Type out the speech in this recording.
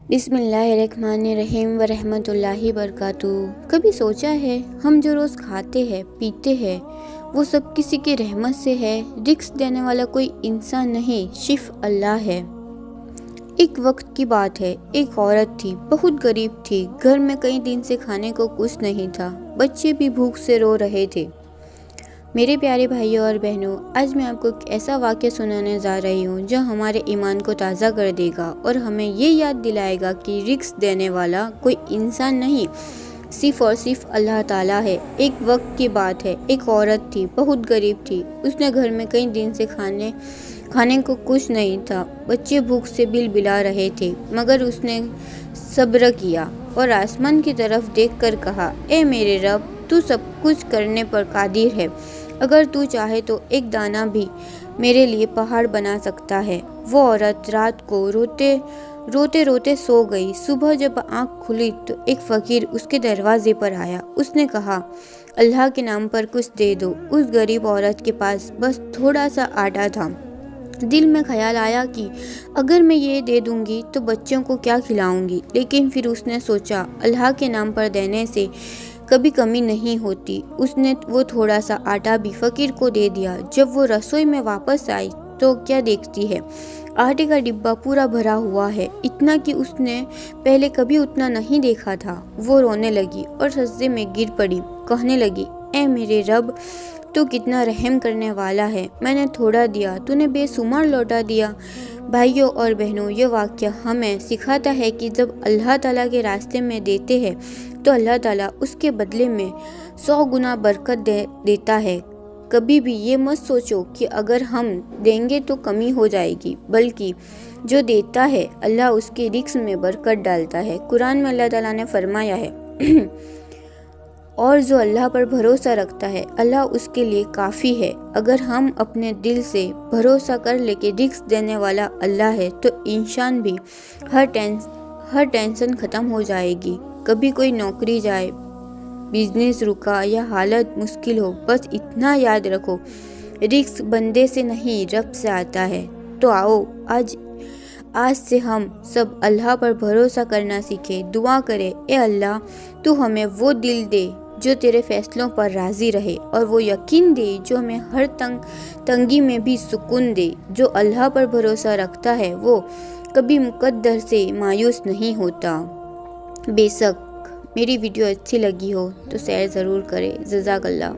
बिस्मिल्लाहिर्रहमानिर्रहीम व रहमतुल्लाहि बरकातुहू। कभी सोचा है हम जो रोज़ खाते हैं पीते हैं वो सब किसी की रहमत से है। रिस्क देने वाला कोई इंसान नहीं, सिर्फ अल्लाह है। एक वक्त की बात है, एक औरत थी, बहुत गरीब थी। घर में कई दिन से खाने को कुछ नहीं था, बच्चे भी भूख से रो रहे थे। मेरे प्यारे भाइयों और बहनों, आज मैं आपको एक ऐसा वाक़या सुनाने जा रही हूँ जो हमारे ईमान को ताज़ा कर देगा और हमें ये याद दिलाएगा कि रिस्क देने वाला कोई इंसान नहीं, सिर्फ और सिर्फ अल्लाह ताला है। एक वक्त की बात है, एक औरत थी, बहुत गरीब थी। उसने घर में कई दिन से खाने को कुछ नहीं था, बच्चे भूख से बिलबिला रहे थे, मगर उसने सब्र किया और आसमान की तरफ देखकर कहा, ए मेरे रब, तू सब कुछ करने पर कादिर है। अगर तू चाहे तो एक दाना भी मेरे लिए पहाड़ बना सकता है। वो औरत रात को रोते रोते सो गई। सुबह जब आँख खुली तो एक फ़कीर उसके दरवाजे पर आया। उसने कहा, अल्लाह के नाम पर कुछ दे दो। उस गरीब औरत के पास बस थोड़ा सा आटा था। दिल में ख्याल आया कि अगर मैं ये दे दूंगी तो बच्चों को क्या खिलाऊंगी। लेकिन फिर उसने सोचा, अल्लाह के नाम पर देने से कभी कमी नहीं होती। उसने वो थोड़ा सा आटा भी फ़कीर को दे दिया। जब वो रसोई में वापस आई तो क्या देखती है, आटे का डिब्बा पूरा भरा हुआ है, इतना कि उसने पहले कभी उतना नहीं देखा था। वो रोने लगी और सजदे में गिर पड़ी, कहने लगी, ए मेरे रब, तू कितना रहम करने वाला है। मैंने थोड़ा दिया, तूने बेशुमार लौटा दिया। भाइयों और बहनों, ये वाक़या हमें सिखाता है कि जब अल्लाह ताला के रास्ते में देते हैं तो अल्लाह ताला उसके बदले में 100 गुना बरकत देता है। कभी भी ये मत सोचो कि अगर हम देंगे तो कमी हो जाएगी, बल्कि जो देता है अल्लाह उसके रिस्क में बरकत डालता है। कुरान में अल्लाह ताला ने फरमाया है और जो अल्लाह पर भरोसा रखता है अल्लाह उसके लिए काफ़ी है। अगर हम अपने दिल से भरोसा कर ले कि रिस्क देने वाला अल्लाह है तो इंसान भी हर टेंशन ख़त्म हो जाएगी। कभी कोई नौकरी जाए, बिजनेस रुका या हालत मुश्किल हो, बस इतना याद रखो, रिस्क बंदे से नहीं रब से आता है। तो आओ आज से हम सब अल्लाह पर भरोसा करना सीखें। दुआ करें, ए अल्लाह, तू हमें वो दिल दे जो तेरे फैसलों पर राज़ी रहे और वो यकीन दे जो हमें हर तंगी में भी सुकून दे। जो अल्लाह पर भरोसा रखता है वो कभी मुकद्दर से मायूस नहीं होता। बेशक मेरी वीडियो अच्छी लगी हो तो शेयर ज़रूर करें। जज़ाकल्लाह।